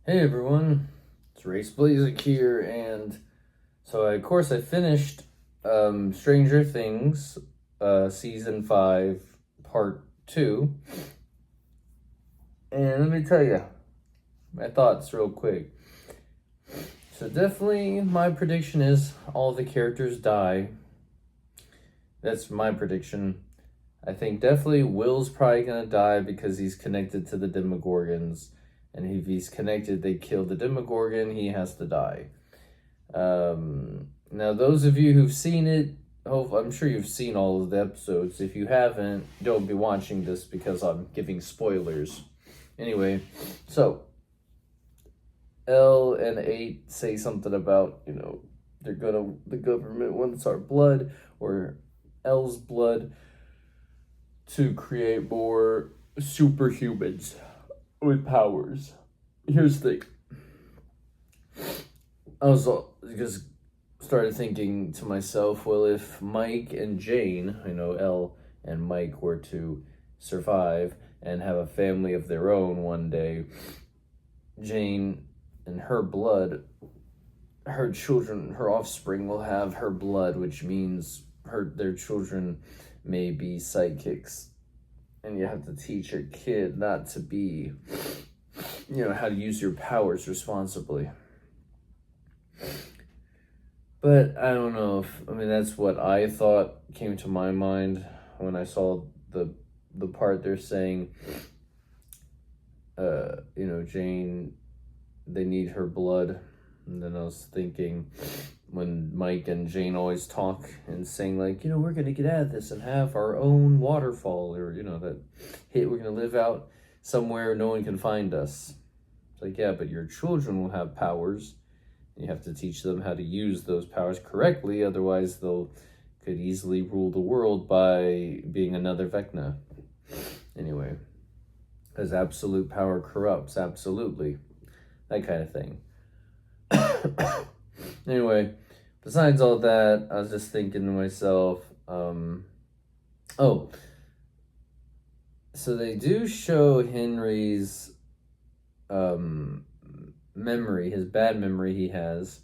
Hey everyone, it's Race Blazik here, and so of course I finished Stranger Things, season 5, part 2, and let me tell you my thoughts real quick. So definitely my prediction is all the characters die. That's my prediction. I think definitely Will's probably gonna die because he's connected to the Demogorgons, and if he's connected, they kill the Demogorgon, he has to die. Now, those of you who've seen it, I'm sure you've seen all of the episodes. If you haven't, don't be watching this because I'm giving spoilers. Anyway, so L and 8 say something about, the government wants our blood or L's blood to create more superhumans with powers. Here's the thing. I was just started thinking to myself, well, if Mike and Jane, Elle and Mike, were to survive and have a family of their own one day, Jane and her blood, her children, her offspring will have her blood, which means their children may be psychics. And you have to teach your kid not to be, how to use your powers responsibly. But I don't know that's what I thought came to my mind when I saw the part they're saying, Jane, they need her blood. And then I was thinking when Mike and Jane always talk and saying like, we're going to get out of this and have our own waterfall, or, we're going to live out somewhere no one can find us. It's like, yeah, but your children will have powers. You have to teach them how to use those powers correctly, otherwise could easily rule the world by being another Vecna. Anyway, because absolute power corrupts, absolutely. That kind of thing. Anyway, besides all that, I was just thinking to myself, so they do show Henry's memory, his bad memory he has,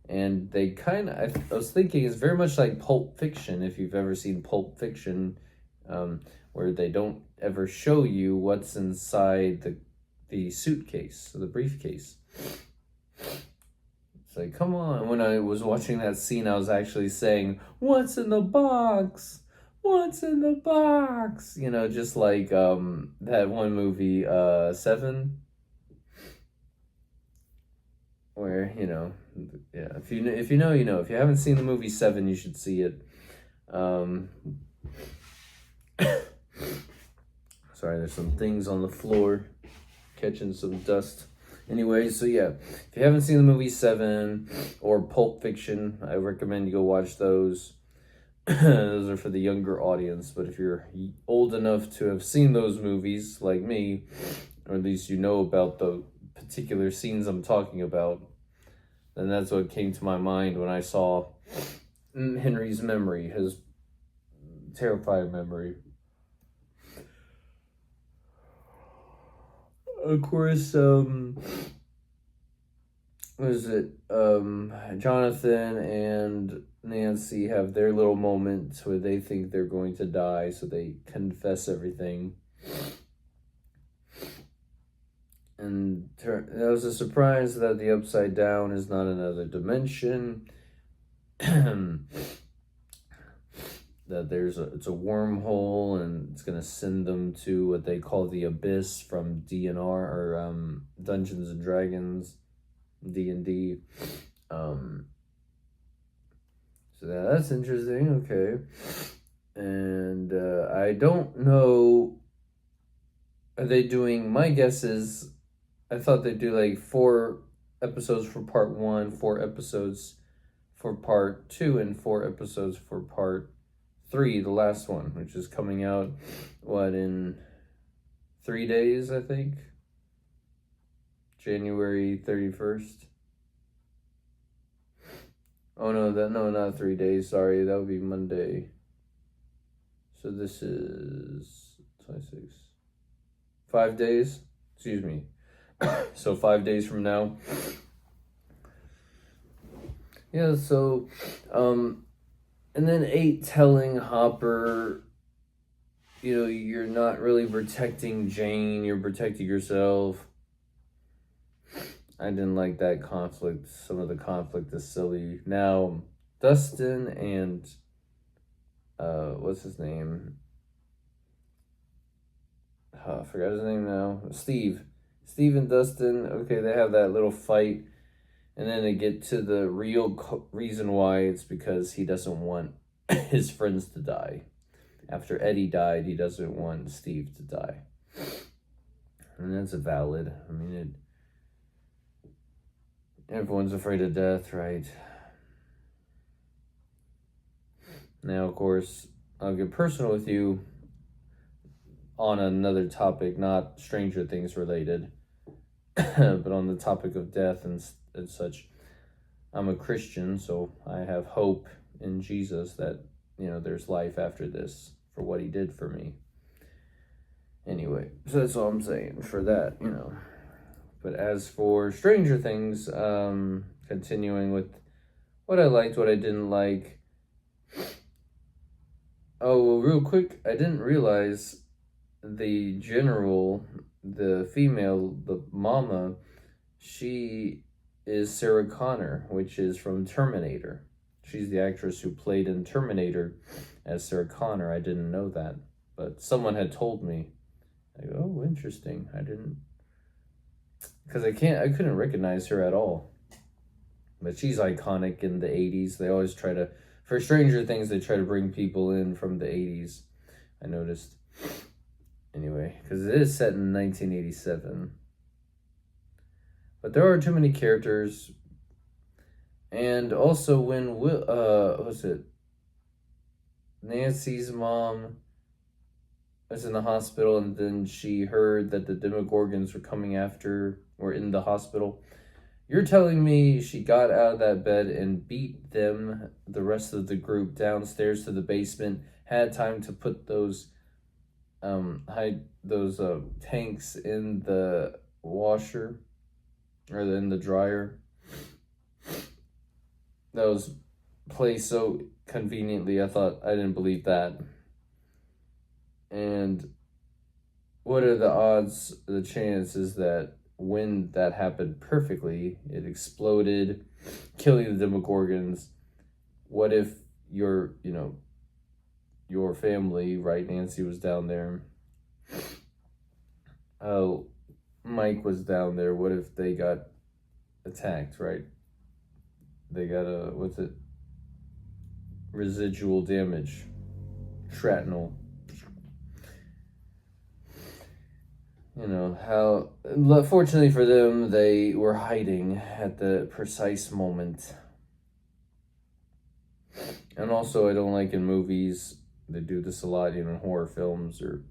and they kind of, I was thinking, it's very much like Pulp Fiction, if you've ever seen Pulp Fiction, where they don't ever show you what's inside the suitcase, the briefcase. It's like, come on. When I was watching that scene, I was actually saying, what's in the box? What's in the box? Just like that one movie, Seven, where, yeah, if you know, you know. If you haven't seen the movie Seven, you should see it. Sorry, there's some things on the floor catching some dust. Anyway, so yeah, if you haven't seen the movie Seven or Pulp Fiction, I recommend you go watch those. Those are for the younger audience, but if you're old enough to have seen those movies, like me, or at least you know about the particular scenes I'm talking about, then that's what came to my mind when I saw Henry's memory, his terrifying memory. Of course, what is it? Jonathan and Nancy have their little moments where they think they're going to die, so they confess everything. And that was a surprise that the Upside Down is not another dimension. That it's a wormhole, and it's gonna send them to what they call the Abyss from DNR, or Dungeons and Dragons, D&D. So that's interesting. Okay, and I don't know. Are they doing? My guess is, I thought they'd do like 4 episodes for part 1, 4 episodes for part 2, and 4 episodes for part 3, the last one, which is coming out, in 3 days, I think? January 31st. Oh no, not 3 days, sorry, that would be Monday. So this is 26. 5 days? Excuse me. So 5 days from now. Yeah, so, and then 8 telling Hopper, you're not really protecting Jane, you're protecting yourself. I didn't like that conflict. Some of the conflict is silly. Now, Dustin and, what's his name? I forgot his name now. Steve and Dustin, okay, they have that little fight. And then they get to the real reason why. It's because he doesn't want his friends to die. After Eddie died, he doesn't want Steve to die. And that's valid. I mean, everyone's afraid of death, right? Now, of course, I'll get personal with you on another topic, not Stranger Things related, but on the topic of death and such. I'm a Christian, so I have hope in Jesus that, there's life after this for what he did for me. Anyway, so that's all I'm saying for that, But as for Stranger Things, continuing with what I liked, what I didn't like. Oh, well, real quick, I didn't realize the general, the female, the mama, she is Sarah Connor, which is from Terminator. She's the actress who played in Terminator as Sarah Connor. I didn't know that, but someone had told me. I go, oh, interesting. I didn't, because I couldn't recognize her at all. But she's iconic in the 80s. They always try to, for Stranger Things, they try to bring people in from the 80s. I noticed. Anyway, because it is set in 1987. But there are too many characters. And also when Nancy's mom was in the hospital, and then she heard that the Demogorgons were in the hospital. You're telling me she got out of that bed and beat them, the rest of the group, downstairs to the basement, had time to put those tanks in the washer, or in the dryer, that was placed so conveniently. I didn't believe that. And what are the odds, the chances that when that happened perfectly, it exploded, killing the Demogorgons? What if your family, right? Nancy was down there. Oh, Mike was down there. What if they got attacked, right? They got residual damage, shrapnel. Fortunately for them, they were hiding at the precise moment. And also, I don't like in movies, they do this a lot, in horror films, or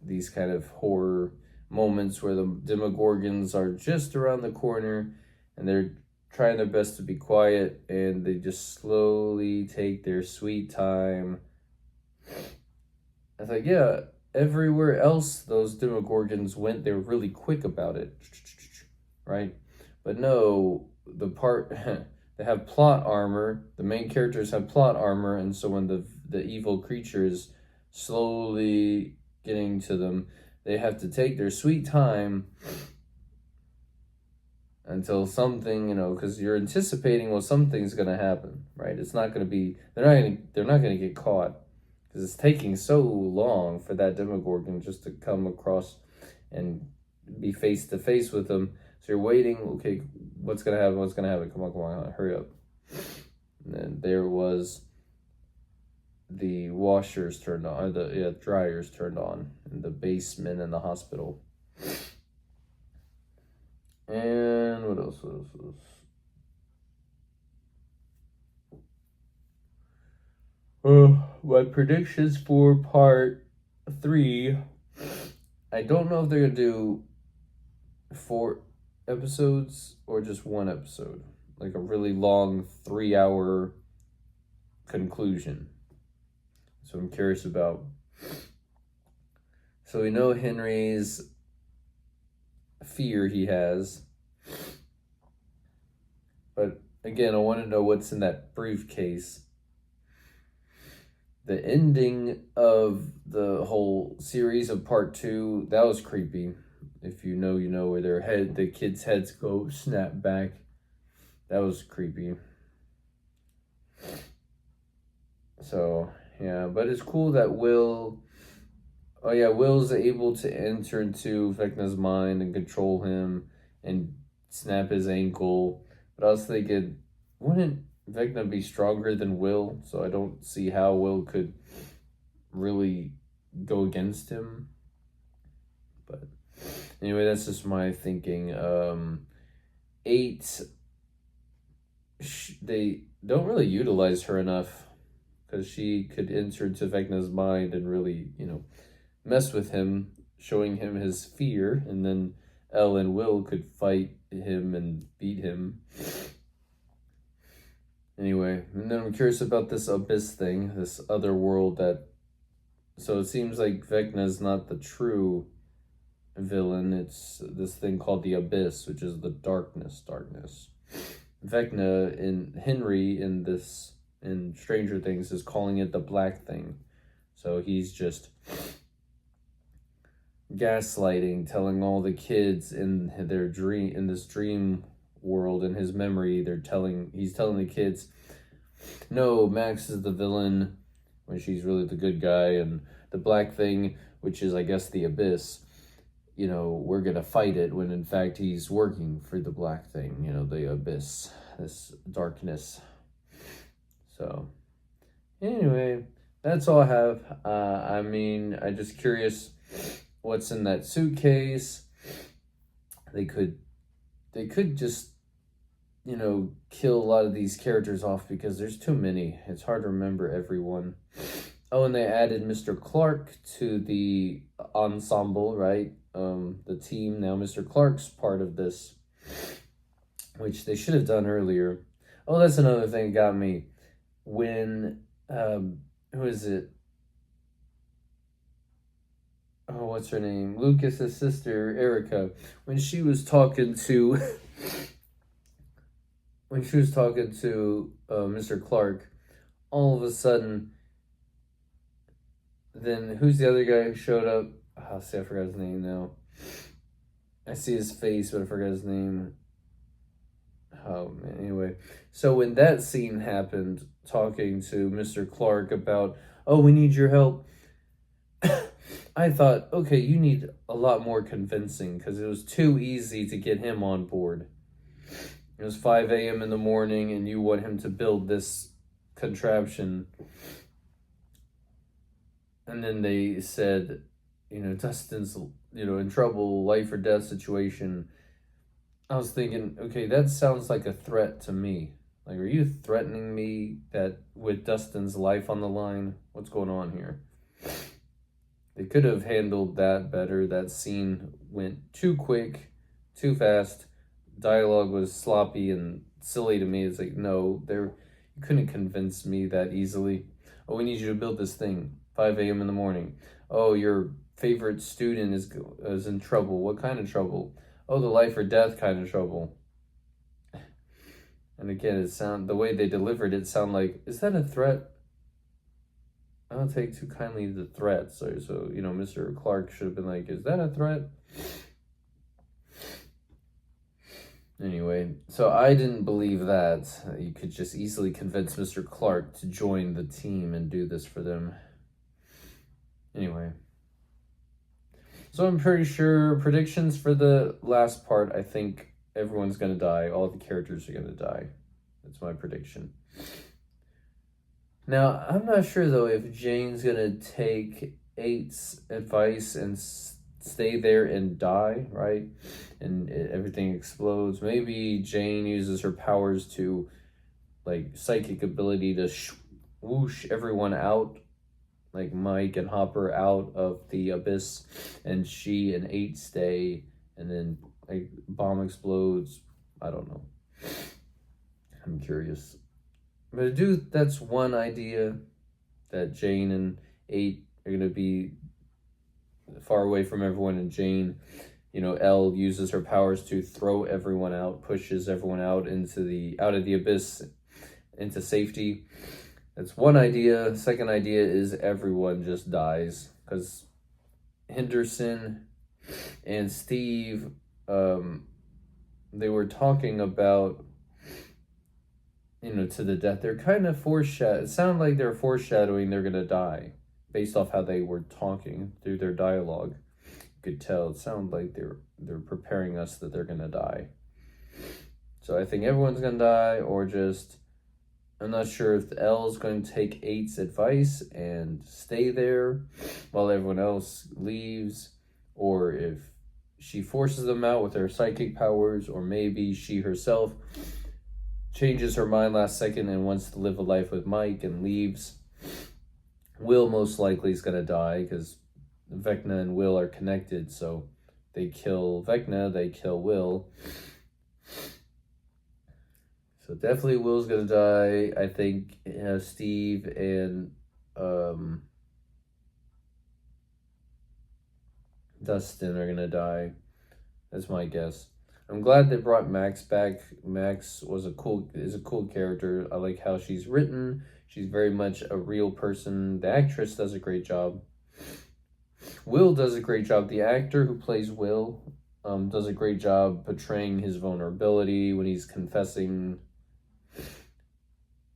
these kind of horror moments where the Demogorgons are just around the corner and they're trying their best to be quiet, and they just slowly take their sweet time. I was like, yeah, everywhere else those Demogorgons went, they were really quick about it, right? But no, they have plot armor. The main characters have plot armor, and so when the evil creatures slowly getting to them, they have to take their sweet time until something, because you're anticipating, well, something's gonna happen, right? It's not gonna be, they're not gonna get caught, because it's taking so long for that Demogorgon just to come across and be face to face with them. So you're waiting, okay, what's gonna happen? Come on, hurry up. And then there was the washers turned on, or the dryers turned on in the basement in the hospital. And what else? My predictions for part 3. I don't know if they're gonna do 4 episodes or just 1 episode, like a really long 3-hour conclusion. So I'm curious about. So we know Henry's fear he has. But again, I want to know what's in that briefcase. The ending of the whole series of part 2, that was creepy. If you know, you know, where the kids' heads go snap back. That was creepy. So, yeah, but it's cool that Will's able to enter into Vecna's mind and control him and snap his ankle. But I was thinking, wouldn't Vecna be stronger than Will? So I don't see how Will could really go against him. But anyway, that's just my thinking. 8, they don't really utilize her enough because she could enter into Vecna's mind and really, mess with him, showing him his fear, and then Elle and Will could fight him and beat him. Anyway, and then I'm curious about this Abyss thing, this other world so it seems like Vecna's not the true villain. It's this thing called the Abyss, which is the darkness. Vecna and Henry in Stranger Things is calling it the black thing. So he's just gaslighting, telling all the kids in this dream world, in his memory, he's telling the kids, no, Max is the villain when she's really the good guy, and the black thing, which is I guess the Abyss, we're gonna fight it, when in fact he's working for the black thing, the Abyss, this darkness. So anyway, that's all I have. I'm just curious what's in that suitcase. They could just kill a lot of these characters off because there's too many. It's hard to remember everyone. Oh, and they added Mr. Clark to the ensemble, right? The team. Now Mr. Clark's part of this, which they should have done earlier. Oh, that's another thing that got me. When, who is it? Oh, what's her name? Lucas's sister, Erica. When she was talking to Mr. Clark, all of a sudden, then who's the other guy who showed up? Oh, I forgot his name now. I see his face, but I forgot his name. Oh, man, anyway. So when that scene happened, talking to Mr. Clark about, oh, we need your help, I thought, okay, you need a lot more convincing, because it was too easy to get him on board. It was 5 a.m. in the morning, and you want him to build this contraption. And then they said, Dustin's, in trouble, life or death situation. I was thinking, okay, that sounds like a threat to me. Like, are you threatening me that with Dustin's life on the line? What's going on here? They could have handled that better. That scene went too quick, too fast. Dialogue was sloppy and silly to me. It's like, no, you couldn't convince me that easily. Oh, we need you to build this thing. 5 a.m. in the morning. Oh, your favorite student is in trouble. What kind of trouble? Oh, the life or death kind of trouble. And again, the way they delivered it sound like, is that a threat? I don't take too kindly to the threat. So Mr. Clark should have been like, is that a threat? Anyway, so I didn't believe that. You could just easily convince Mr. Clark to join the team and do this for them. Anyway. So I'm pretty sure predictions for the last part, I think everyone's going to die. All the characters are going to die. That's my prediction. Now, I'm not sure, though, if Jane's going to take 8's advice and stay there and die, right? And everything explodes. Maybe Jane uses her powers to, psychic ability to whoosh everyone out, like Mike and Hopper out of the Abyss, and she and 8 stay, and then bomb explodes. I don't know. I'm curious. But that's one idea, that Jane and 8 are going to be far away from everyone, and Jane, Elle uses her powers to throw everyone out, pushes everyone out of the abyss into safety. That's one idea. Second idea is everyone just dies, because Henderson and Steve, they were talking about, to the death. They're kind of it sounded like they're foreshadowing they're gonna die, based off how they were talking through their dialogue. You could tell it sounded like they're preparing us that they're gonna die. So I think everyone's gonna die, or just, I'm not sure if Elle's going to take 8's advice and stay there while everyone else leaves, or if she forces them out with her psychic powers, or maybe she herself changes her mind last second and wants to live a life with Mike and leaves. Will most likely is going to die, because Vecna and Will are connected, so they kill Vecna, they kill Will. So definitely Will's gonna die. I think Steve and Dustin are gonna die. That's my guess. I'm glad they brought Max back. Max is a cool character. I like how she's written. She's very much a real person. The actress does a great job. Will does a great job. The actor who plays Will does a great job portraying his vulnerability when he's confessing.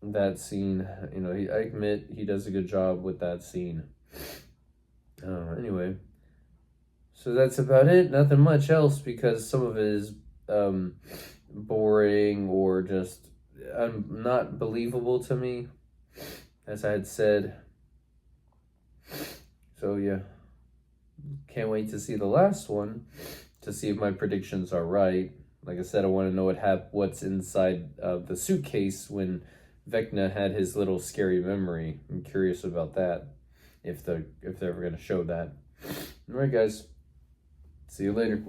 That scene, I admit he does a good job with that scene. Anyway, so that's about it. Nothing much else, because some of it is boring or just not believable to me, as I had said. So yeah, can't wait to see the last one to see if my predictions are right. Like I said, I want to know what's inside the suitcase when Vecna had his little scary memory. I'm curious about that, if they're ever going to show that. All right, guys. See you later.